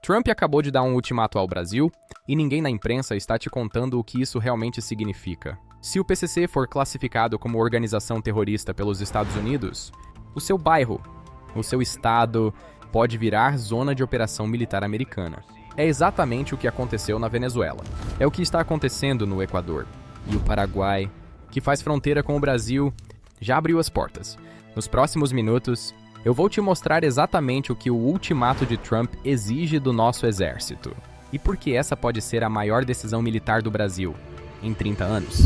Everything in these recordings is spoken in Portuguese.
Trump acabou de dar um ultimato ao Brasil e ninguém na imprensa está te contando o que isso realmente significa. Se o PCC for classificado como organização terrorista pelos Estados Unidos, o seu bairro, o seu estado, pode virar zona de operação militar americana. É exatamente o que aconteceu na Venezuela. É o que está acontecendo no Equador. E o Paraguai, que faz fronteira com o Brasil, já abriu as portas. Nos próximos minutos, eu vou te mostrar exatamente o que o ultimato de Trump exige do nosso exército. E por que essa pode ser a maior decisão militar do Brasil em 30 anos.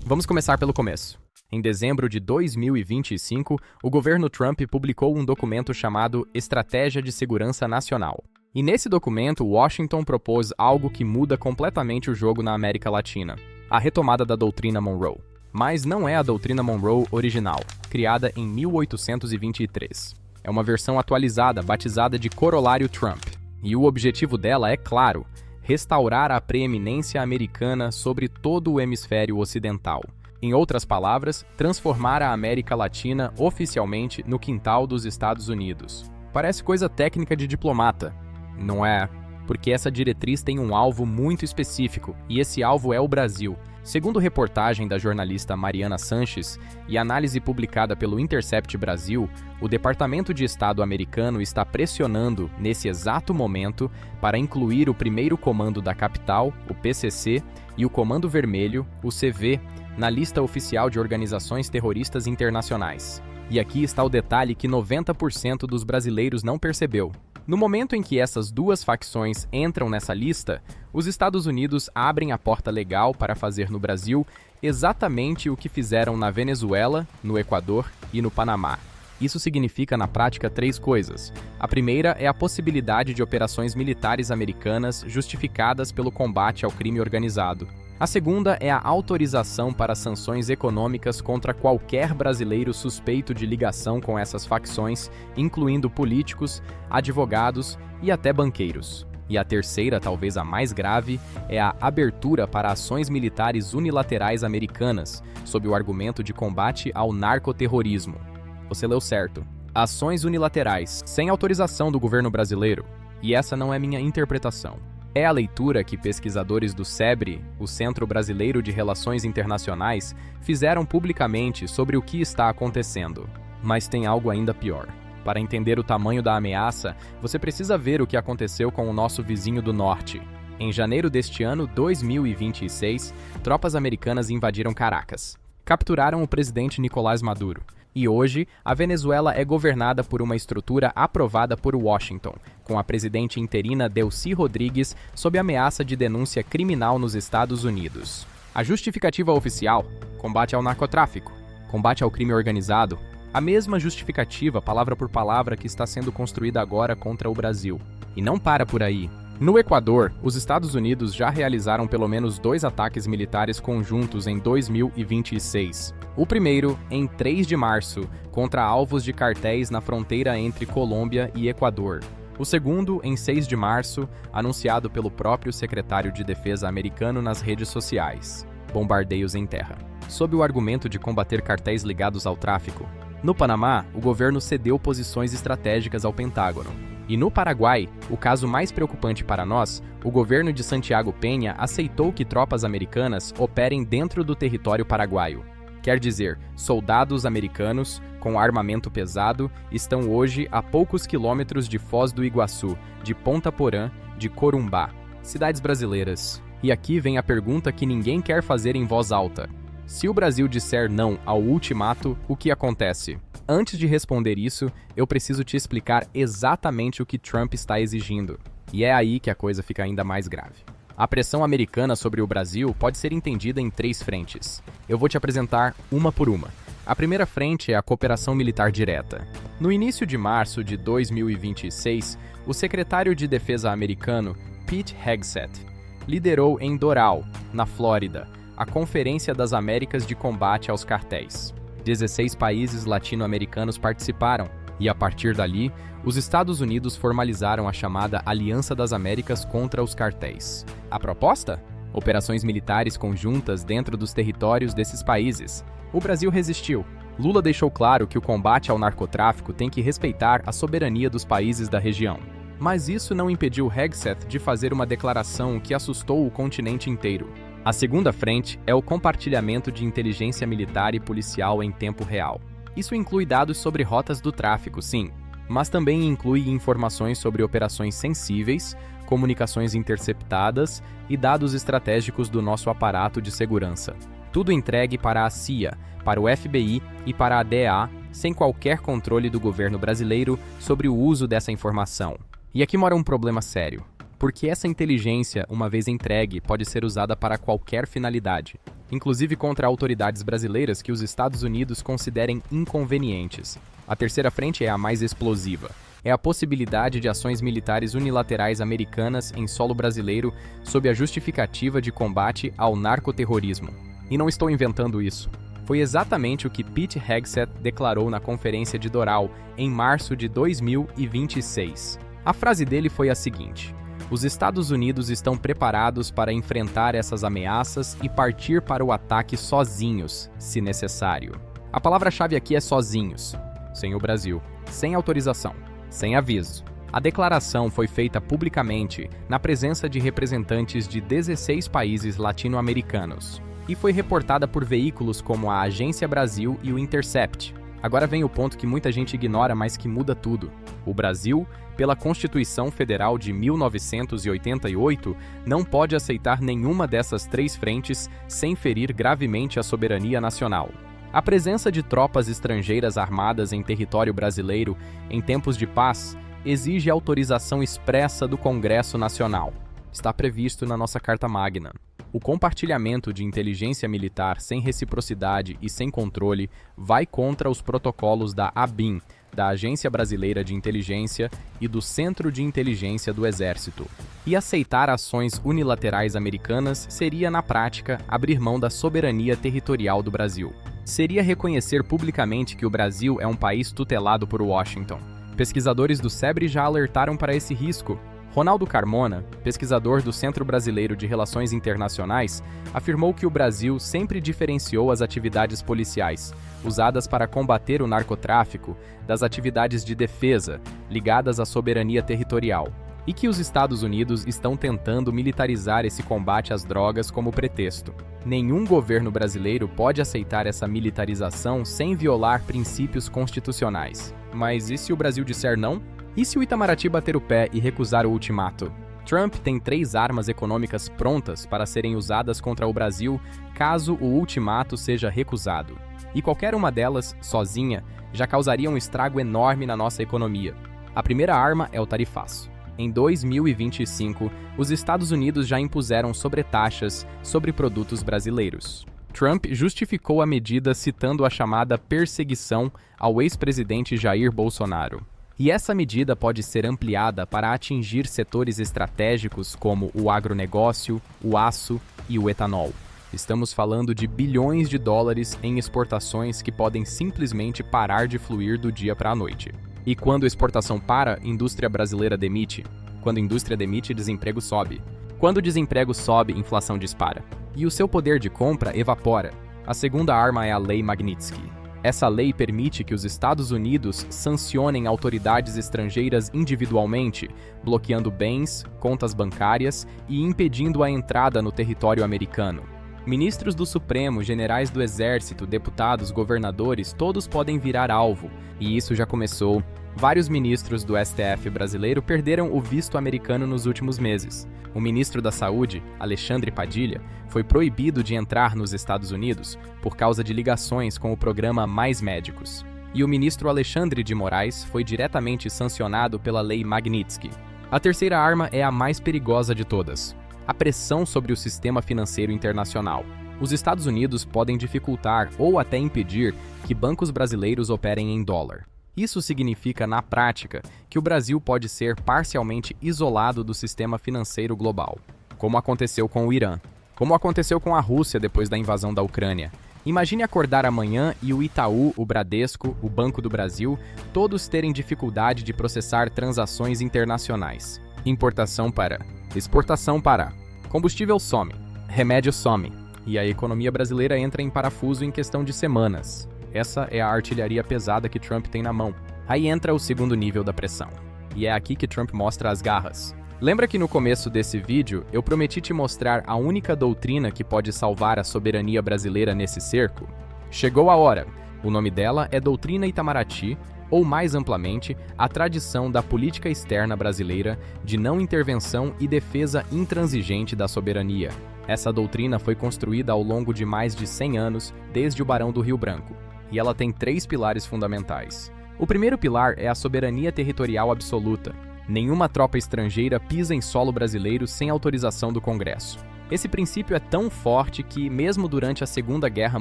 Vamos começar pelo começo. Em dezembro de 2025, o governo Trump publicou um documento chamado Estratégia de Segurança Nacional. E nesse documento, Washington propôs algo que muda completamente o jogo na América Latina: a retomada da doutrina Monroe. Mas não é a doutrina Monroe original, criada em 1823. É uma versão atualizada, batizada de Corolário Trump. E o objetivo dela é claro: restaurar a preeminência americana sobre todo o hemisfério ocidental. Em outras palavras, transformar a América Latina oficialmente no quintal dos Estados Unidos. Parece coisa técnica de diplomata. Não é, porque essa diretriz tem um alvo muito específico, e esse alvo é o Brasil. Segundo reportagem da jornalista Mariana Sanches e análise publicada pelo Intercept Brasil, o Departamento de Estado americano está pressionando, nesse exato momento, para incluir o primeiro comando da capital, o PCC, e o Comando Vermelho, o CV, na lista oficial de organizações terroristas internacionais. E aqui está o detalhe que 90% dos brasileiros não percebeu. No momento em que essas duas facções entram nessa lista, os Estados Unidos abrem a porta legal para fazer no Brasil exatamente o que fizeram na Venezuela, no Equador e no Panamá. Isso significa, na prática, 3 coisas. A primeira é a possibilidade de operações militares americanas justificadas pelo combate ao crime organizado. A segunda é a autorização para sanções econômicas contra qualquer brasileiro suspeito de ligação com essas facções, incluindo políticos, advogados e até banqueiros. E a terceira, talvez a mais grave, é a abertura para ações militares unilaterais americanas, sob o argumento de combate ao narcoterrorismo. Você leu certo. Ações unilaterais, sem autorização do governo brasileiro. E essa não é minha interpretação. É a leitura que pesquisadores do SEBRE, o Centro Brasileiro de Relações Internacionais, fizeram publicamente sobre o que está acontecendo. Mas tem algo ainda pior. Para entender o tamanho da ameaça, você precisa ver o que aconteceu com o nosso vizinho do norte. Em janeiro deste ano, 2026, tropas americanas invadiram Caracas. Capturaram o presidente Nicolás Maduro. E hoje, a Venezuela é governada por uma estrutura aprovada por Washington, com a presidente interina Delcy Rodrigues sob ameaça de denúncia criminal nos Estados Unidos. A justificativa oficial: combate ao narcotráfico, combate ao crime organizado, a mesma justificativa, palavra por palavra, que está sendo construída agora contra o Brasil. E não para por aí. No Equador, os Estados Unidos já realizaram pelo menos 2 ataques militares conjuntos em 2026. O primeiro, em 3 de março, contra alvos de cartéis na fronteira entre Colômbia e Equador. O segundo, em 6 de março, anunciado pelo próprio secretário de Defesa americano nas redes sociais. Bombardeios em terra. Sob o argumento de combater cartéis ligados ao tráfico. No Panamá, o governo cedeu posições estratégicas ao Pentágono. E no Paraguai, o caso mais preocupante para nós, o governo de Santiago Peña aceitou que tropas americanas operem dentro do território paraguaio. Quer dizer, soldados americanos, com armamento pesado, estão hoje a poucos quilômetros de Foz do Iguaçu, de Ponta Porã, de Corumbá, cidades brasileiras. E aqui vem a pergunta que ninguém quer fazer em voz alta. Se o Brasil disser não ao ultimato, o que acontece? Antes de responder isso, eu preciso te explicar exatamente o que Trump está exigindo. E é aí que a coisa fica ainda mais grave. A pressão americana sobre o Brasil pode ser entendida em 3 frentes. Eu vou te apresentar uma por uma. A primeira frente é a cooperação militar direta. No início de março de 2026, o secretário de Defesa americano, Pete Hegseth, liderou em Doral, na Flórida, a Conferência das Américas de Combate aos Cartéis. 16 países latino-americanos participaram, e a partir dali, os Estados Unidos formalizaram a chamada Aliança das Américas contra os Cartéis. A proposta? Operações militares conjuntas dentro dos territórios desses países. O Brasil resistiu. Lula deixou claro que o combate ao narcotráfico tem que respeitar a soberania dos países da região. Mas isso não impediu Hegseth de fazer uma declaração que assustou o continente inteiro. A segunda frente é o compartilhamento de inteligência militar e policial em tempo real. Isso inclui dados sobre rotas do tráfico, sim, mas também inclui informações sobre operações sensíveis, comunicações interceptadas e dados estratégicos do nosso aparato de segurança. Tudo entregue para a CIA, para o FBI e para a DEA, sem qualquer controle do governo brasileiro sobre o uso dessa informação. E aqui mora um problema sério, porque essa inteligência, uma vez entregue, pode ser usada para qualquer finalidade, inclusive contra autoridades brasileiras que os Estados Unidos considerem inconvenientes. A terceira frente é a mais explosiva. É a possibilidade de ações militares unilaterais americanas em solo brasileiro sob a justificativa de combate ao narcoterrorismo. E não estou inventando isso. Foi exatamente o que Pete Hegseth declarou na Conferência de Doral em março de 2026. A frase dele foi a seguinte: os Estados Unidos estão preparados para enfrentar essas ameaças e partir para o ataque sozinhos, se necessário. A palavra-chave aqui é sozinhos, sem o Brasil, sem autorização, sem aviso. A declaração foi feita publicamente na presença de representantes de 16 países latino-americanos e foi reportada por veículos como a Agência Brasil e o Intercept. Agora vem o ponto que muita gente ignora, mas que muda tudo. O Brasil, pela Constituição Federal de 1988, não pode aceitar nenhuma dessas três frentes sem ferir gravemente a soberania nacional. A presença de tropas estrangeiras armadas em território brasileiro em tempos de paz exige autorização expressa do Congresso Nacional. Está previsto na nossa Carta Magna. O compartilhamento de inteligência militar sem reciprocidade e sem controle vai contra os protocolos da ABIN, da Agência Brasileira de Inteligência e do Centro de Inteligência do Exército. E aceitar ações unilaterais americanas seria, na prática, abrir mão da soberania territorial do Brasil. Seria reconhecer publicamente que o Brasil é um país tutelado por Washington. Pesquisadores do SEBRE já alertaram para esse risco. Ronaldo Carmona, pesquisador do Centro Brasileiro de Relações Internacionais, afirmou que o Brasil sempre diferenciou as atividades policiais, usadas para combater o narcotráfico, das atividades de defesa, ligadas à soberania territorial, e que os Estados Unidos estão tentando militarizar esse combate às drogas como pretexto. Nenhum governo brasileiro pode aceitar essa militarização sem violar princípios constitucionais. Mas e se o Brasil disser não? E se o Itamaraty bater o pé e recusar o ultimato? Trump tem 3 armas econômicas prontas para serem usadas contra o Brasil caso o ultimato seja recusado. E qualquer uma delas, sozinha, já causaria um estrago enorme na nossa economia. A primeira arma é o tarifaço. Em 2025, os Estados Unidos já impuseram sobretaxas sobre produtos brasileiros. Trump justificou a medida citando a chamada perseguição ao ex-presidente Jair Bolsonaro. E essa medida pode ser ampliada para atingir setores estratégicos como o agronegócio, o aço e o etanol. Estamos falando de bilhões de dólares em exportações que podem simplesmente parar de fluir do dia para a noite. E quando a exportação para, a indústria brasileira demite. Quando a indústria demite, desemprego sobe. Quando o desemprego sobe, inflação dispara. E o seu poder de compra evapora. A segunda arma é a Lei Magnitsky. Essa lei permite que os Estados Unidos sancionem autoridades estrangeiras individualmente, bloqueando bens, contas bancárias e impedindo a entrada no território americano. Ministros do Supremo, generais do Exército, deputados, governadores, todos podem virar alvo, e isso já começou. Vários ministros do STF brasileiro perderam o visto americano nos últimos meses. O ministro da Saúde, Alexandre Padilha, foi proibido de entrar nos Estados Unidos por causa de ligações com o programa Mais Médicos. E o ministro Alexandre de Moraes foi diretamente sancionado pela Lei Magnitsky. A terceira arma é a mais perigosa de todas: a pressão sobre o sistema financeiro internacional. Os Estados Unidos podem dificultar ou até impedir que bancos brasileiros operem em dólar. Isso significa, na prática, que o Brasil pode ser parcialmente isolado do sistema financeiro global, como aconteceu com o Irã, como aconteceu com a Rússia depois da invasão da Ucrânia. Imagine acordar amanhã e o Itaú, o Bradesco, o Banco do Brasil, todos terem dificuldade de processar transações internacionais. Importação para, exportação para, combustível some, remédio some, e a economia brasileira entra em parafuso em questão de semanas. Essa é a artilharia pesada que Trump tem na mão. Aí entra o segundo nível da pressão. E é aqui que Trump mostra as garras. Lembra que no começo desse vídeo eu prometi te mostrar a única doutrina que pode salvar a soberania brasileira nesse cerco? Chegou a hora. O nome dela é Doutrina Itamaraty, ou mais amplamente, a tradição da política externa brasileira de não intervenção e defesa intransigente da soberania. Essa doutrina foi construída ao longo de mais de 100 anos, desde o Barão do Rio Branco, e ela tem 3 pilares fundamentais. O primeiro pilar é a soberania territorial absoluta. Nenhuma tropa estrangeira pisa em solo brasileiro sem autorização do Congresso. Esse princípio é tão forte que, mesmo durante a Segunda Guerra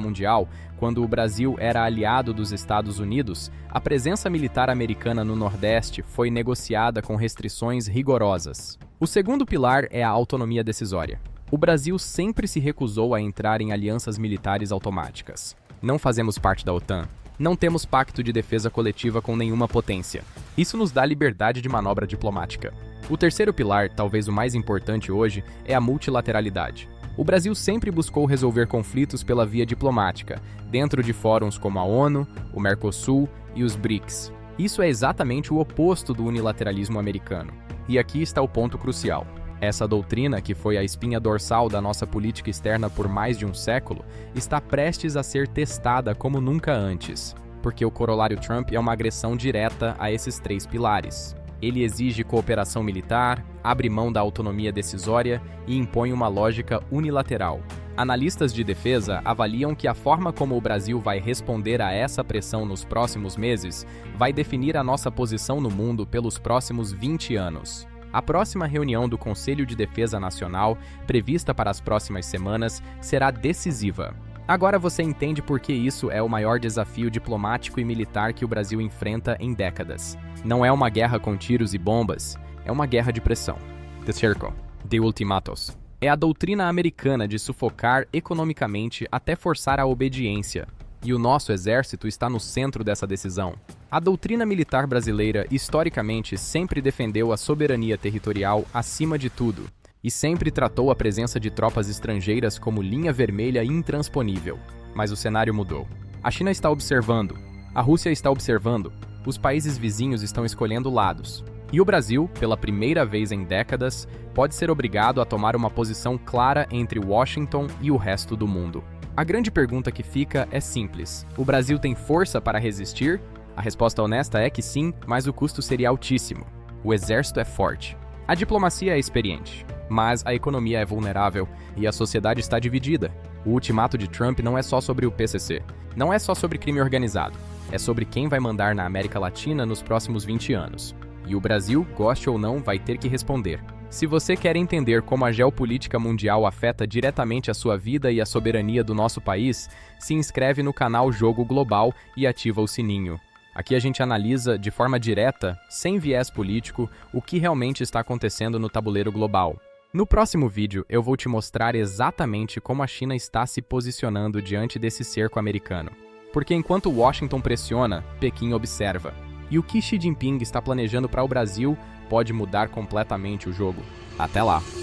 Mundial, quando o Brasil era aliado dos Estados Unidos, a presença militar americana no Nordeste foi negociada com restrições rigorosas. O segundo pilar é a autonomia decisória. O Brasil sempre se recusou a entrar em alianças militares automáticas. Não fazemos parte da OTAN. Não temos pacto de defesa coletiva com nenhuma potência. Isso nos dá liberdade de manobra diplomática. O terceiro pilar, talvez o mais importante hoje, é a multilateralidade. O Brasil sempre buscou resolver conflitos pela via diplomática, dentro de fóruns como a ONU, o Mercosul e os BRICS. Isso é exatamente o oposto do unilateralismo americano. E aqui está o ponto crucial. Essa doutrina, que foi a espinha dorsal da nossa política externa por mais de um século, está prestes a ser testada como nunca antes, porque o corolário Trump é uma agressão direta a esses 3 pilares. Ele exige cooperação militar, abre mão da autonomia decisória e impõe uma lógica unilateral. Analistas de defesa avaliam que a forma como o Brasil vai responder a essa pressão nos próximos meses vai definir a nossa posição no mundo pelos próximos 20 anos. A próxima reunião do Conselho de Defesa Nacional, prevista para as próximas semanas, será decisiva. Agora você entende por que isso é o maior desafio diplomático e militar que o Brasil enfrenta em décadas. Não é uma guerra com tiros e bombas, é uma guerra de pressão. The Circle, The Ultimatos. É a doutrina americana de sufocar economicamente até forçar a obediência. E o nosso exército está no centro dessa decisão. A doutrina militar brasileira, historicamente, sempre defendeu a soberania territorial acima de tudo, e sempre tratou a presença de tropas estrangeiras como linha vermelha intransponível. Mas o cenário mudou. A China está observando, a Rússia está observando, os países vizinhos estão escolhendo lados. E o Brasil, pela primeira vez em décadas, pode ser obrigado a tomar uma posição clara entre Washington e o resto do mundo. A grande pergunta que fica é simples: o Brasil tem força para resistir? A resposta honesta é que sim, mas o custo seria altíssimo. O exército é forte. A diplomacia é experiente. Mas a economia é vulnerável e a sociedade está dividida. O ultimato de Trump não é só sobre o PCC. Não é só sobre crime organizado. É sobre quem vai mandar na América Latina nos próximos 20 anos. E o Brasil, goste ou não, vai ter que responder. Se você quer entender como a geopolítica mundial afeta diretamente a sua vida e a soberania do nosso país, se inscreve no canal Jogo Global e ativa o sininho. Aqui a gente analisa, de forma direta, sem viés político, o que realmente está acontecendo no tabuleiro global. No próximo vídeo, eu vou te mostrar exatamente como a China está se posicionando diante desse cerco americano. Porque enquanto Washington pressiona, Pequim observa. E o que Xi Jinping está planejando para o Brasil pode mudar completamente o jogo. Até lá!